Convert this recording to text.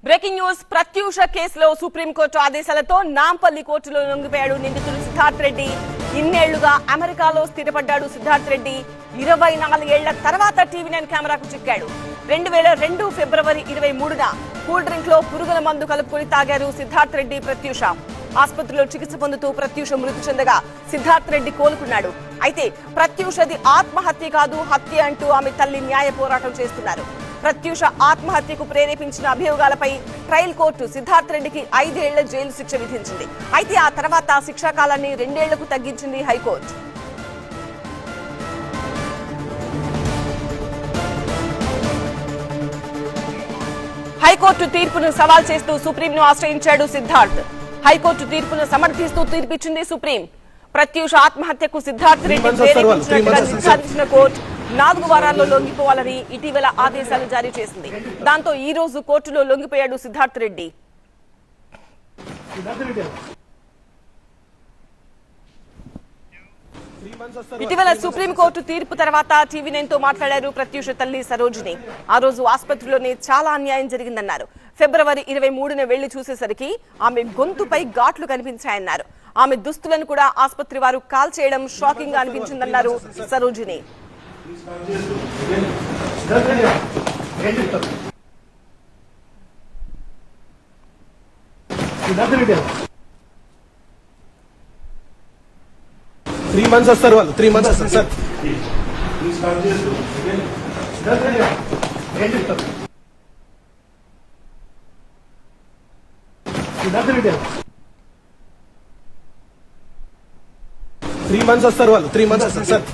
Breaking news. Pratyusha కేసులో supreme court ఆదేశాలతో నాంపల్లి కోర్టులో లొంగిపోయాడు నిందితుడు సిద్ధార్థ్ రెడ్డి. ఇన్నేళ్లుగా అమెరికాలో స్థిరపడ్డాడు సిద్ధార్థ్ రెడ్డి. 24 ఏళ్ల తర్వాత టీవీ9 కెమెరాకు చిక్కాడు. 2002 ఫిబ్రవరి 23న కూల్ డ్రింక్ లో పురుగుల మందు కలుపుకొని తాగారు సిద్ధార్థ్ రెడ్డి, ప్రత్యూష. ఆసుపత్రిలో చికిత్స పొందుతూ ప్రత్యూష మృతి చెందగా సిద్ధార్థ్ రెడ్డి కోలుకున్నాడు. అయితే ప్రత్యూషది ఆత్మహత్య కాదు, హత్య అంటూ ఆమె తల్లి న్యాయ పోరాటం చేస్తున్నారు. ప్రత్యూష ఆత్మహత్యకు ప్రేరేపించిన అభియోగాలపై ట్రయల్ కోర్టు సిద్ధార్థ్ రెడ్డికి 5 ఏళ్ల జైలు శిక్ష విధించింది. అయితే ఆ తర్వాత శిక్షా కాలాన్ని 2 ఏళ్లకు తగ్గించింది హైకోర్టు. హైకోర్టు తీర్పును సవాల్ చేస్తూ సుప్రీంను ఆశ్రయించాడు సిద్ధార్థ్. హైకోర్టు తీర్పును సమర్థిస్తూ తీర్పిచ్చింది సుప్రీం. ప్రత్యూష ఆత్మహత్యకు సిద్ధార్థ్ రెడ్డి ప్రేరేపించినట్టుగా నిర్ధారించిన కోర్టు 4 వారాల్లో లొంగిపోవాలని ఇటీవల ఆదేశాలు జారీ చేసింది. దాంతో ఈ రోజు కోర్టులో లొంగిపోయాడు సిద్ధార్థ్ రెడ్డి. ఇటీవల సుప్రీంకోర్టు తీర్పు తర్వాత టీవీ9 తో మాట్లాడారు ప్రత్యూష తల్లి సరోజిని. ఆ రోజు ఆసుపత్రిలోనే చాలా అన్యాయం జరిగిందన్నారు. ఫిబ్రవరి 23న వెళ్లి చూసేసరికి ఆమె గొంతుపై ఘాట్లు కనిపించాయన్నారు. ఆమె దుస్తులను కూడా ఆసుపత్రి వారు కాల్ చేయడం షాకింగ్ గా అనిపించిందన్నారు సరోజిని. Three months వస్తారు వాళ్ళు 3 months వస్తారు సార్. త్రీ మంత్స్ వస్తారు వాళ్ళు 3 months వస్తారు సార్.